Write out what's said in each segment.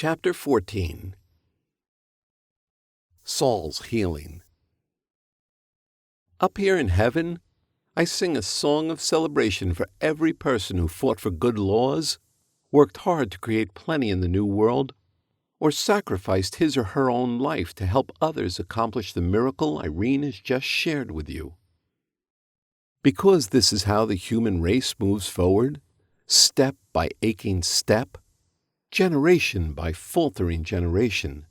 Chapter 14. Saul's Healing. Up here in heaven, I sing a song of celebration for every person who fought for good laws, worked hard to create plenty in the new world, or sacrificed his or her own life to help others accomplish the miracle Irene has just shared with you. Because this is how the human race moves forward, step by aching step, generation by faltering generation,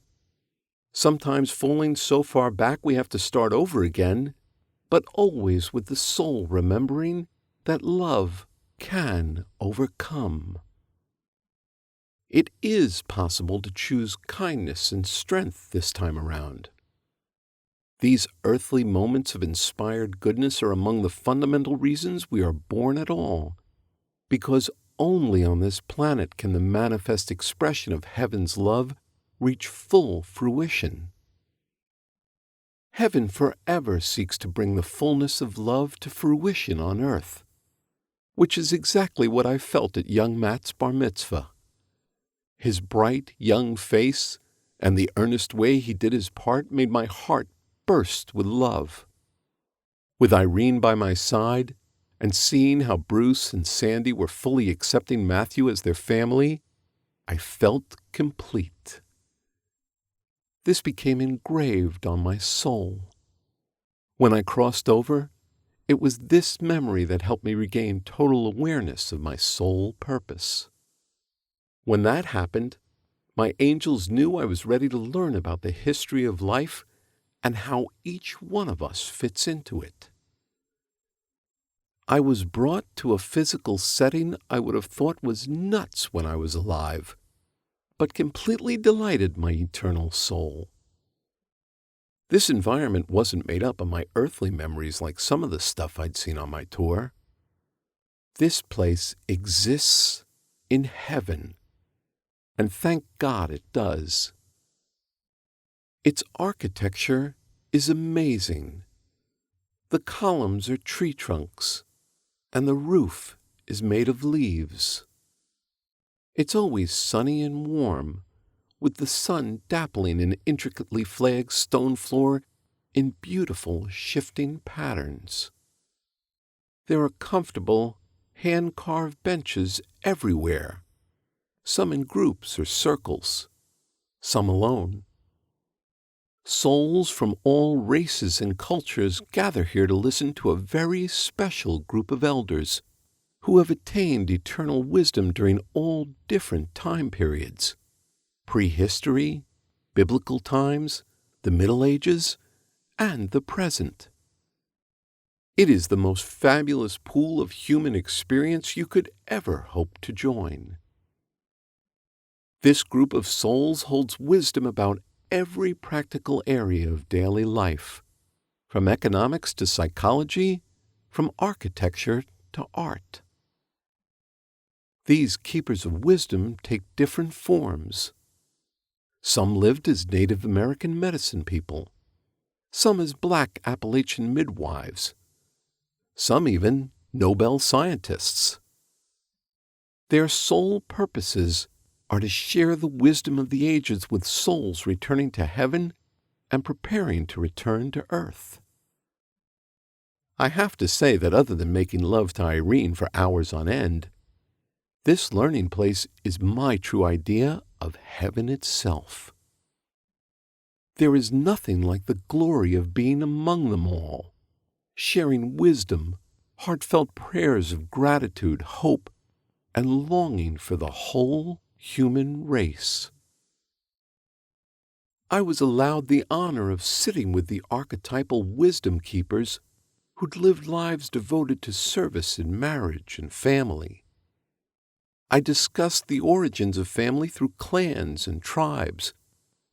sometimes falling so far back we have to start over again, but always with the soul remembering that love can overcome. It is possible to choose kindness and strength this time around. These earthly moments of inspired goodness are among the fundamental reasons we are born at all, because only on this planet can the manifest expression of heaven's love reach full fruition. Heaven forever seeks to bring the fullness of love to fruition on earth, which is exactly what I felt at young Matt's bar mitzvah. His bright, young face and the earnest way he did his part made my heart burst with love. With Irene by my side, and seeing how Bruce and Sandy were fully accepting Matthew as their family, I felt complete. This became engraved on my soul. When I crossed over, it was this memory that helped me regain total awareness of my soul purpose. When that happened, my angels knew I was ready to learn about the history of life and how each one of us fits into it. I was brought to a physical setting I would have thought was nuts when I was alive, but completely delighted my eternal soul. This environment wasn't made up of my earthly memories like some of the stuff I'd seen on my tour. This place exists in heaven, and thank God it does. Its architecture is amazing. The columns are tree trunks, and the roof is made of leaves. It's always sunny and warm, with the sun dappling an intricately flagged stone floor in beautiful shifting patterns. There are comfortable, hand-carved benches everywhere, some in groups or circles, some alone. Souls from all races and cultures gather here to listen to a very special group of elders who have attained eternal wisdom during all different time periods: prehistory, biblical times, the Middle Ages, and the present. It is the most fabulous pool of human experience you could ever hope to join. This group of souls holds wisdom about every practical area of daily life, from economics to psychology, from architecture to art. These keepers of wisdom take different forms. Some lived as Native American medicine people, some as Black Appalachian midwives, some even Nobel scientists. Their sole purposes are to share the wisdom of the ages with souls returning to heaven and preparing to return to earth. I have to say that other than making love to Irene for hours on end, this learning place is my true idea of heaven itself. There is nothing like the glory of being among them all, sharing wisdom, heartfelt prayers of gratitude, hope, and longing for the whole human race. I was allowed the honor of sitting with the archetypal wisdom keepers who'd lived lives devoted to service in marriage and family. I discussed the origins of family through clans and tribes,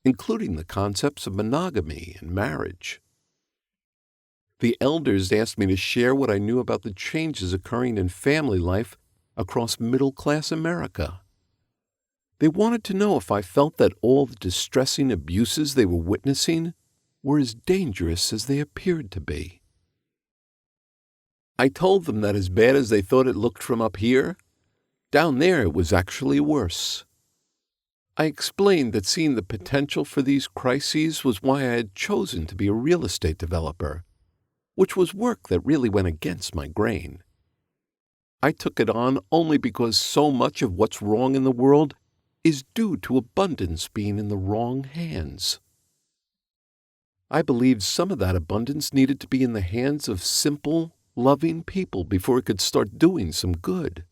including the concepts of monogamy and marriage. The elders asked me to share what I knew about the changes occurring in family life across middle-class America. They wanted to know if I felt that all the distressing abuses they were witnessing were as dangerous as they appeared to be. I told them that as bad as they thought it looked from up here, down there it was actually worse. I explained that seeing the potential for these crises was why I had chosen to be a real estate developer, which was work that really went against my grain. I took it on only because so much of what's wrong in the world is due to abundance being in the wrong hands. I believed some of that abundance needed to be in the hands of simple, loving people before it could start doing some good.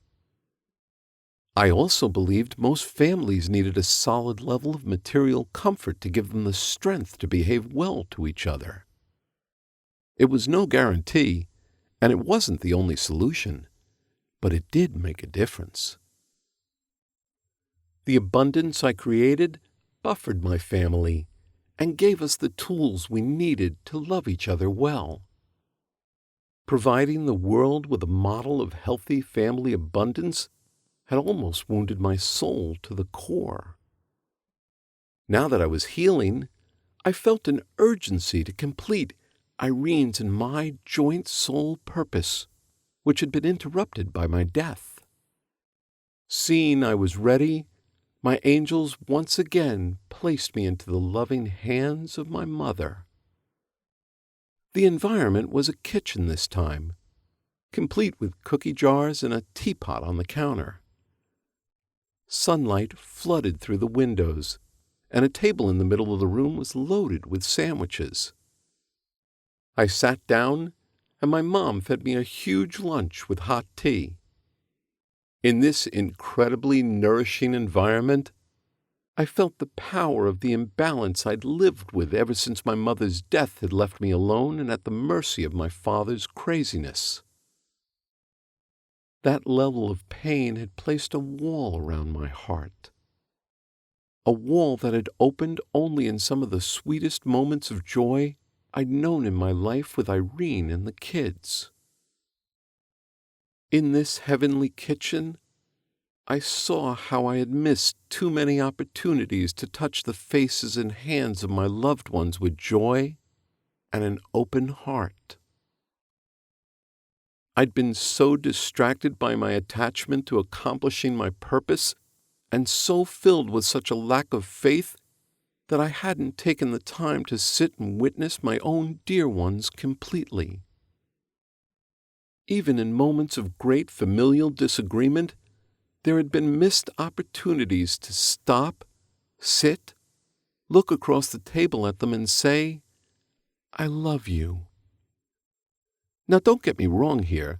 I also believed most families needed a solid level of material comfort to give them the strength to behave well to each other. It was no guarantee, and it wasn't the only solution, but it did make a difference. The abundance I created buffered my family and gave us the tools we needed to love each other well. Providing the world with a model of healthy family abundance had almost wounded my soul to the core. Now that I was healing, I felt an urgency to complete Irene's and my joint soul purpose, which had been interrupted by my death. Seeing I was ready, my angels once again placed me into the loving hands of my mother. The environment was a kitchen this time, complete with cookie jars and a teapot on the counter. Sunlight flooded through the windows, and a table in the middle of the room was loaded with sandwiches. I sat down, and my mom fed me a huge lunch with hot tea. In this incredibly nourishing environment, I felt the power of the imbalance I'd lived with ever since my mother's death had left me alone and at the mercy of my father's craziness. That level of pain had placed a wall around my heart, a wall that had opened only in some of the sweetest moments of joy I'd known in my life with Irene and the kids. In this heavenly kitchen, I saw how I had missed too many opportunities to touch the faces and hands of my loved ones with joy and an open heart. I'd been so distracted by my attachment to accomplishing my purpose and so filled with such a lack of faith that I hadn't taken the time to sit and witness my own dear ones completely. Even in moments of great familial disagreement, there had been missed opportunities to stop, sit, look across the table at them and say, "I love you." Now, don't get me wrong here.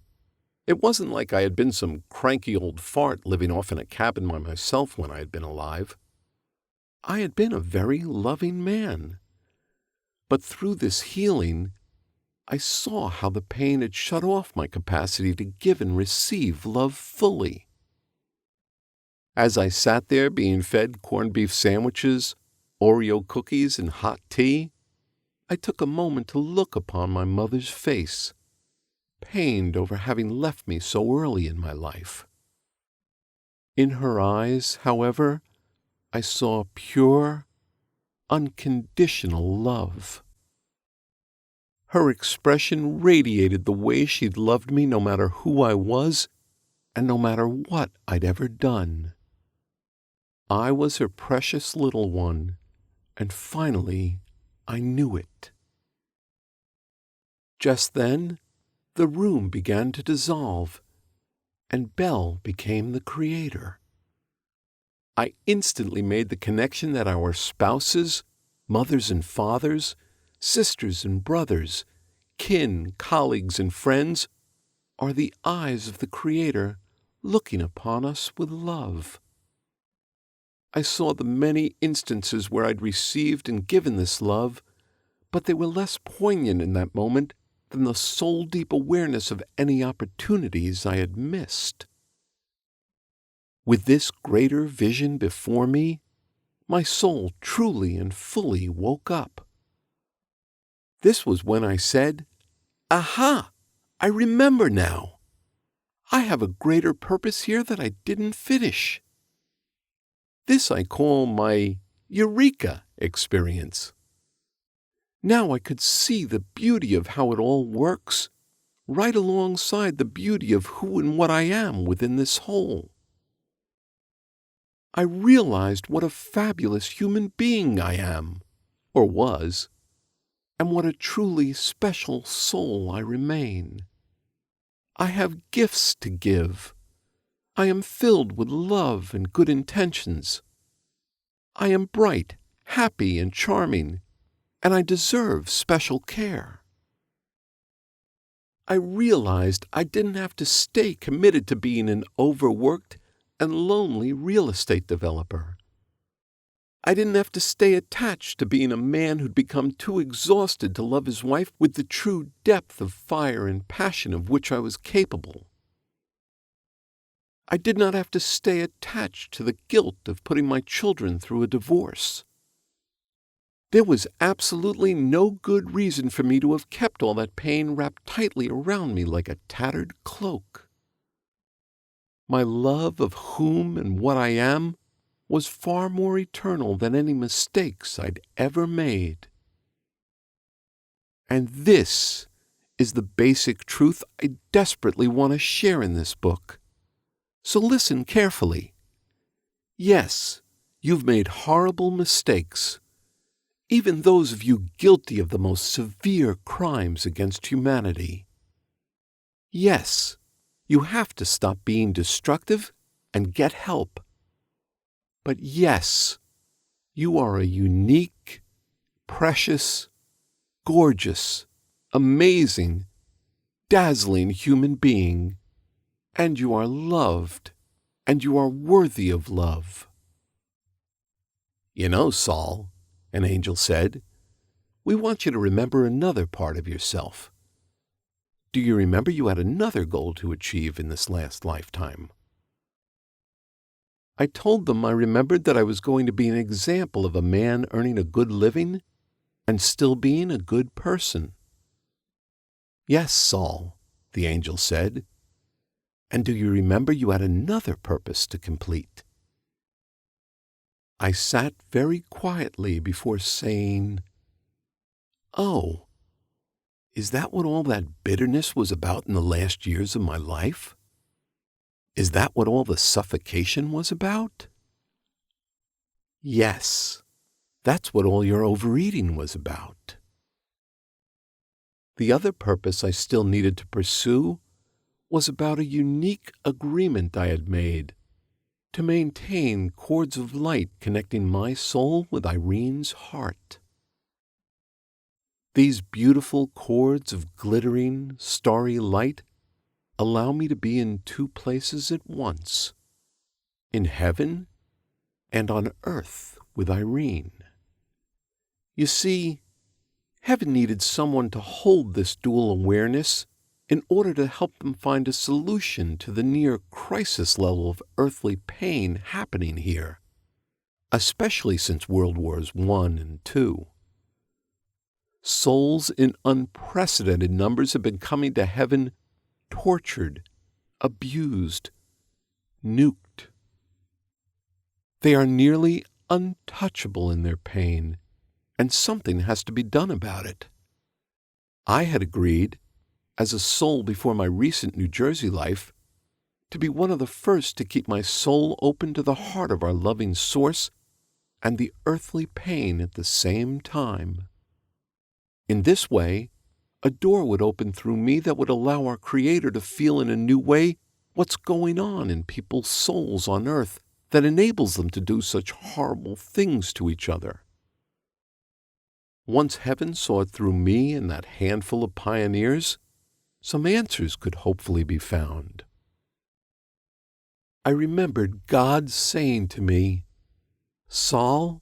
It wasn't like I had been some cranky old fart living off in a cabin by myself when I had been alive. I had been a very loving man. But through this healing, I saw how the pain had shut off my capacity to give and receive love fully. As I sat there being fed corned beef sandwiches, Oreo cookies, and hot tea, I took a moment to look upon my mother's face, pained over having left me so early in my life. In her eyes, however, I saw pure, unconditional love. Her expression radiated the way she'd loved me no matter who I was and no matter what I'd ever done. I was her precious little one, and finally I knew it. Just then, the room began to dissolve, and Belle became the creator. I instantly made the connection that our spouses, mothers and fathers, sisters and brothers, kin, colleagues, and friends are the eyes of the Creator looking upon us with love. I saw the many instances where I'd received and given this love, but they were less poignant in that moment than the soul-deep awareness of any opportunities I had missed. With this greater vision before me, my soul truly and fully woke up. This was when I said, "Aha! I remember now. I have a greater purpose here that I didn't finish." This I call my Eureka experience. Now I could see the beauty of how it all works, right alongside the beauty of who and what I am within this whole. I realized what a fabulous human being I am, or was, and what a truly special soul I remain. I have gifts to give. I am filled with love and good intentions. I am bright, happy, and charming, and I deserve special care. I realized I didn't have to stay committed to being an overworked and lonely real estate developer. I didn't have to stay attached to being a man who'd become too exhausted to love his wife with the true depth of fire and passion of which I was capable. I did not have to stay attached to the guilt of putting my children through a divorce. There was absolutely no good reason for me to have kept all that pain wrapped tightly around me like a tattered cloak. My love of whom and what I am was far more eternal than any mistakes I'd ever made. And this is the basic truth I desperately want to share in this book. So listen carefully. Yes, you've made horrible mistakes, even those of you guilty of the most severe crimes against humanity. Yes, you have to stop being destructive and get help. But yes, you are a unique, precious, gorgeous, amazing, dazzling human being, and you are loved, and you are worthy of love. You know, Saul, an angel said, we want you to remember another part of yourself. Do you remember you had another goal to achieve in this last lifetime? I told them I remembered that I was going to be an example of a man earning a good living and still being a good person. Yes, Saul, the angel said. And do you remember you had another purpose to complete? I sat very quietly before saying, "Oh, is that what all that bitterness was about in the last years of my life? Is that what all the suffocation was about? Yes, that's what all your overeating was about." The other purpose I still needed to pursue was about a unique agreement I had made to maintain cords of light connecting my soul with Irene's heart. These beautiful cords of glittering, starry light allow me to be in two places at once, in heaven and on earth with Irene. You see, heaven needed someone to hold this dual awareness in order to help them find a solution to the near crisis level of earthly pain happening here, especially since World Wars I and II. Souls in unprecedented numbers have been coming to heaven tortured, abused, nuked. They are nearly untouchable in their pain, and something has to be done about it. I had agreed, as a soul before my recent New Jersey life, to be one of the first to keep my soul open to the heart of our loving Source and the earthly pain at the same time. In this way, a door would open through me that would allow our Creator to feel in a new way what's going on in people's souls on earth that enables them to do such horrible things to each other. Once heaven saw it through me and that handful of pioneers, some answers could hopefully be found. I remembered God saying to me, "Saul,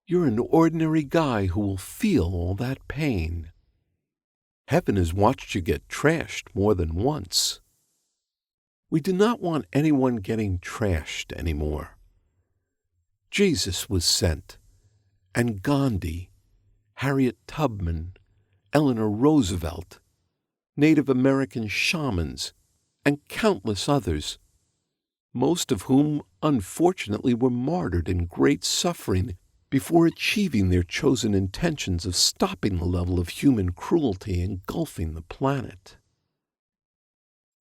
you're an ordinary guy who will feel all that pain. Heaven has watched you get trashed more than once. We do not want anyone getting trashed anymore. Jesus was sent, and Gandhi, Harriet Tubman, Eleanor Roosevelt, Native American shamans, and countless others, most of whom unfortunately were martyred in great suffering before achieving their chosen intentions of stopping the level of human cruelty engulfing the planet."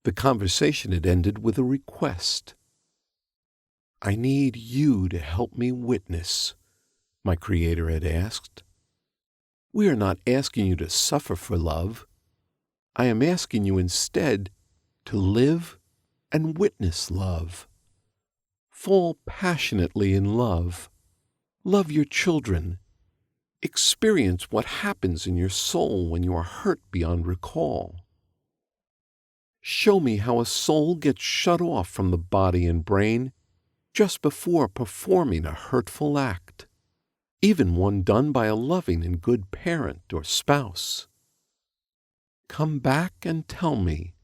The conversation had ended with a request. I need you to help me witness, my Creator had asked. We are not asking you to suffer for love. I am asking you instead to live and witness love. Fall passionately in love. Love your children. Experience what happens in your soul when you are hurt beyond recall. Show me how a soul gets shut off from the body and brain just before performing a hurtful act, even one done by a loving and good parent or spouse. Come back and tell me.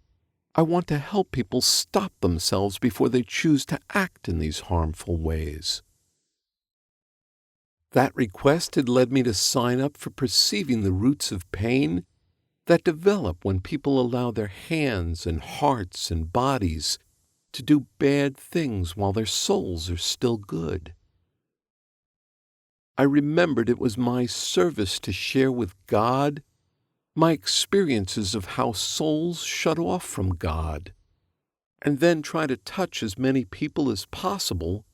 I want to help people stop themselves before they choose to act in these harmful ways. That request had led me to sign up for perceiving the roots of pain that develop when people allow their hands and hearts and bodies to do bad things while their souls are still good. I remembered it was my service to share with God my experiences of how souls shut off from God, and then try to touch as many people as possible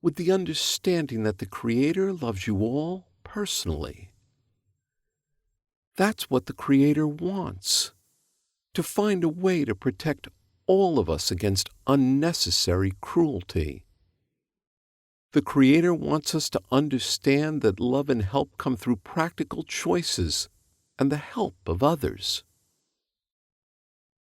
with the understanding that the Creator loves you all personally. That's what the Creator wants, to find a way to protect all of us against unnecessary cruelty. The Creator wants us to understand that love and help come through practical choices and the help of others.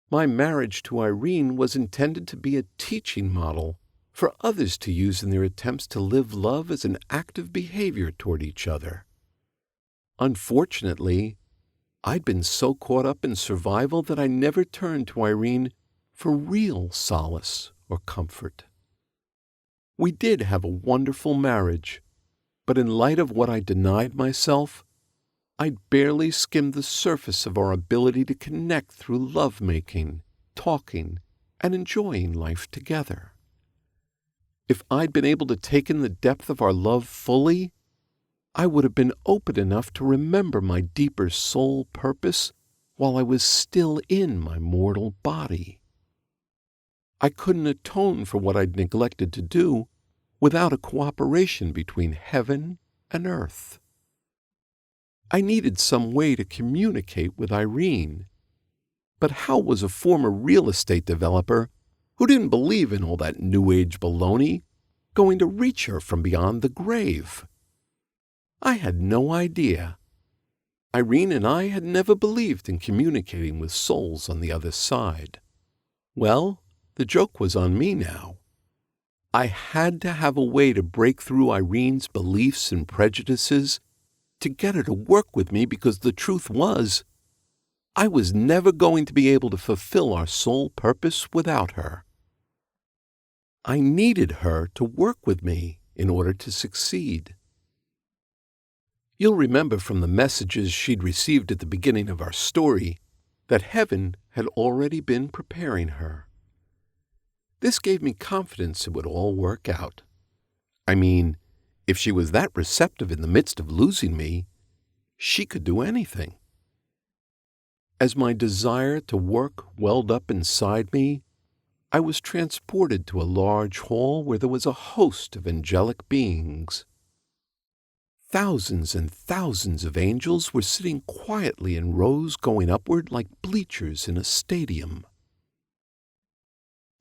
My marriage to Irene was intended to be a teaching model for others to use in their attempts to live love as an active behavior toward each other. Unfortunately, I'd been so caught up in survival that I never turned to Irene for real solace or comfort. We did have a wonderful marriage, but in light of what I denied myself, I'd barely skimmed the surface of our ability to connect through lovemaking, talking, and enjoying life together. If I'd been able to take in the depth of our love fully, I would have been open enough to remember my deeper soul purpose while I was still in my mortal body. I couldn't atone for what I'd neglected to do without a cooperation between heaven and earth. I needed some way to communicate with Irene. But how was a former real estate developer who didn't believe in all that New Age baloney going to reach her from beyond the grave? I had no idea. Irene and I had never believed in communicating with souls on the other side. Well, the joke was on me now. I had to have a way to break through Irene's beliefs and prejudices to get her to work with me, because the truth was, I was never going to be able to fulfill our soul purpose without her. I needed her to work with me in order to succeed. You'll remember from the messages she'd received at the beginning of our story that heaven had already been preparing her. This gave me confidence it would all work out. I mean, if she was that receptive in the midst of losing me, she could do anything. As my desire to work welled up inside me, I was transported to a large hall where there was a host of angelic beings. Thousands and thousands of angels were sitting quietly in rows going upward like bleachers in a stadium.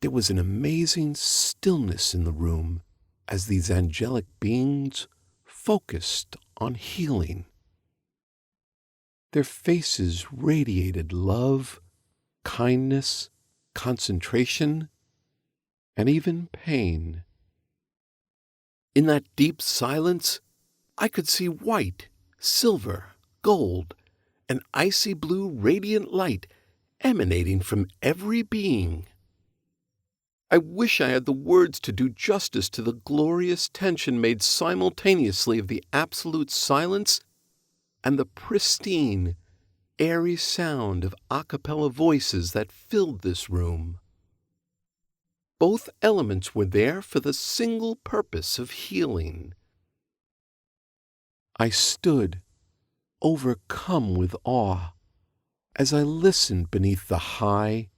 There was an amazing stillness in the room as these angelic beings focused on healing. Their faces radiated love, kindness, concentration, and even pain. In that deep silence, I could see white, silver, gold, and icy blue radiant light emanating from every being. I wish I had the words to do justice to the glorious tension made simultaneously of the absolute silence and the pristine, airy sound of a cappella voices that filled this room. Both elements were there for the single purpose of healing. I stood, overcome with awe, as I listened beneath the high,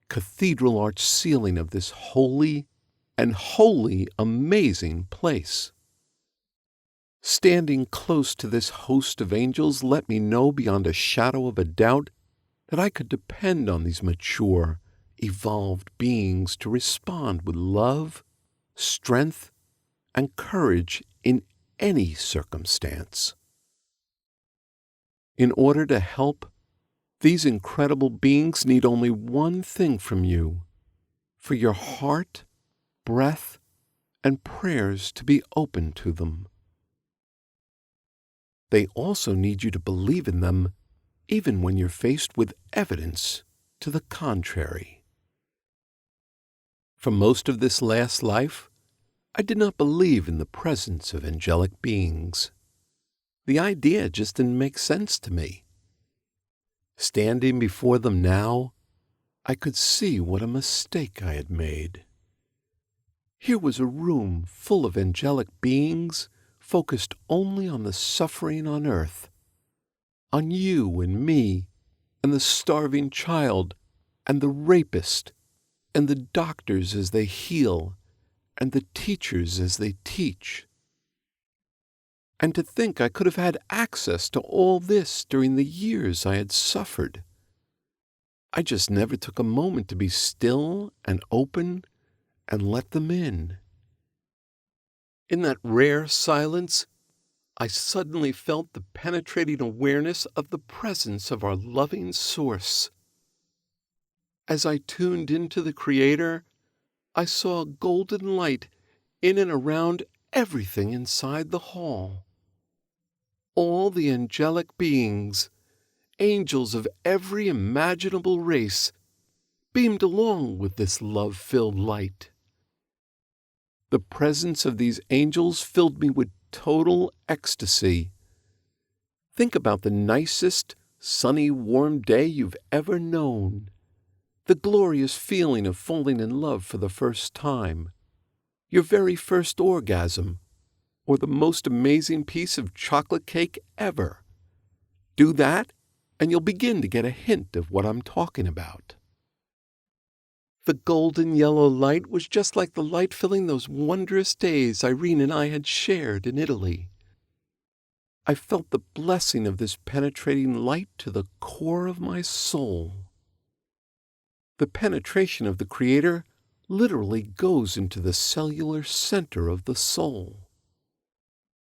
cathedral-arched ceiling of this holy, and wholly amazing place. Standing close to this host of angels let me know beyond a shadow of a doubt that I could depend on these mature, evolved beings to respond with love, strength, and courage in any circumstance. In order to help, these incredible beings need only one thing from you: for your heart, breath, and prayers to be open to them. They also need you to believe in them even when you're faced with evidence to the contrary. For most of this last life, I did not believe in the presence of angelic beings. The idea just didn't make sense to me. Standing before them now, I could see what a mistake I had made. Here was a room full of angelic beings focused only on the suffering on earth, on you and me, and the starving child, and the rapist, and the doctors as they heal, and the teachers as they teach. And to think I could have had access to all this during the years I had suffered. I just never took a moment to be still and open and let them in. In that rare silence, I suddenly felt the penetrating awareness of the presence of our loving Source. As I tuned into the Creator, I saw a golden light in and around everything inside the hall. All the angelic beings, angels of every imaginable race, beamed along with this love-filled light. The presence of these angels filled me with total ecstasy. Think about the nicest, sunny, warm day you've ever known. The glorious feeling of falling in love for the first time. Your very first orgasm. Or the most amazing piece of chocolate cake ever. Do that, and you'll begin to get a hint of what I'm talking about. The golden yellow light was just like the light filling those wondrous days Irene and I had shared in Italy. I felt the blessing of this penetrating light to the core of my soul. The penetration of the Creator literally goes into the cellular center of the soul.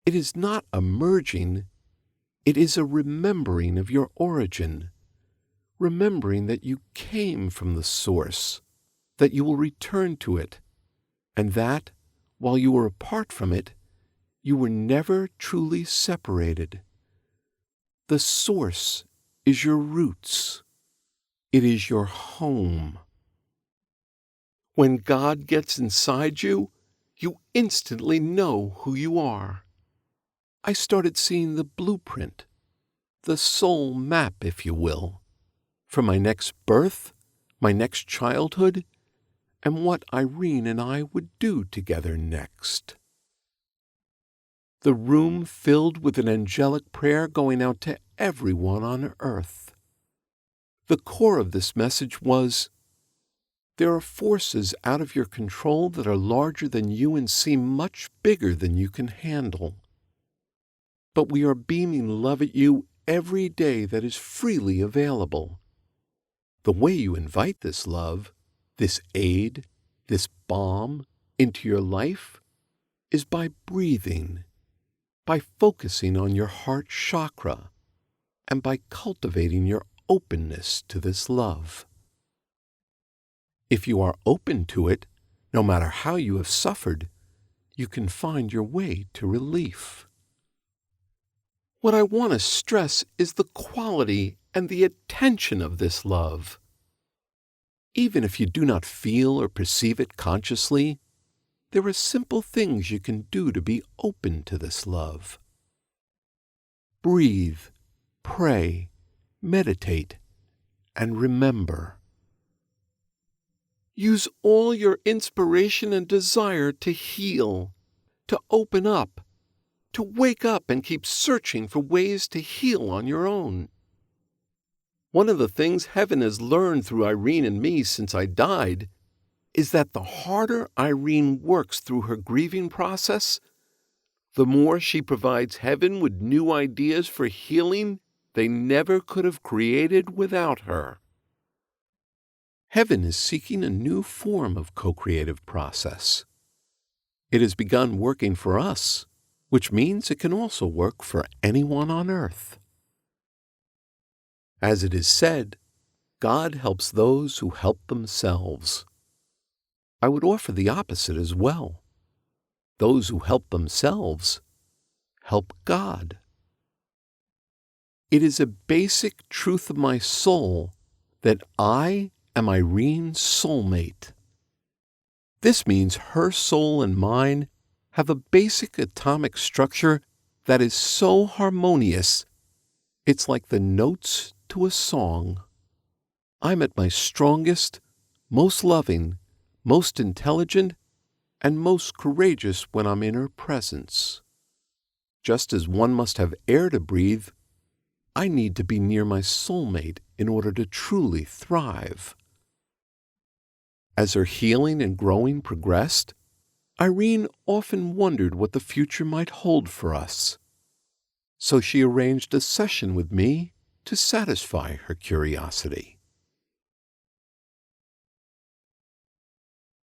It is not a merging, it is a remembering of your origin, remembering that you came from the Source, that you will return to it, and that, while you were apart from it, you were never truly separated. The Source is your roots. It is your home. When God gets inside you, you instantly know who you are. I started seeing the blueprint, the soul map, if you will, for my next birth, my next childhood, and what Irene and I would do together next. The room filled with an angelic prayer going out to everyone on earth. The core of this message was, there are forces out of your control that are larger than you and seem much bigger than you can handle. But we are beaming love at you every day that is freely available. The way you invite this love, this aid, this balm into your life is by breathing, by focusing on your heart chakra, and by cultivating your openness to this love. If you are open to it, no matter how you have suffered, you can find your way to relief. What I want to stress is the quality and the attention of this love. Even if you do not feel or perceive it consciously, there are simple things you can do to be open to this love. Breathe, pray, meditate, and remember. Use all your inspiration and desire to heal, to open up, to wake up and keep searching for ways to heal on your own. One of the things heaven has learned through Irene and me since I died is that the harder Irene works through her grieving process, the more she provides heaven with new ideas for healing they never could have created without her. Heaven is seeking a new form of co-creative process. It has begun working for us, which means it can also work for anyone on earth. As it is said, God helps those who help themselves. I would offer the opposite as well. Those who help themselves help God. It is a basic truth of my soul that I am Irene's soulmate. This means her soul and mine have a basic atomic structure that is so harmonious, it's like the notes to a song. I'm at my strongest, most loving, most intelligent, and most courageous when I'm in her presence. Just as one must have air to breathe, I need to be near my soulmate in order to truly thrive. As her healing and growing progressed, Irene often wondered what the future might hold for us. So she arranged a session with me to satisfy her curiosity.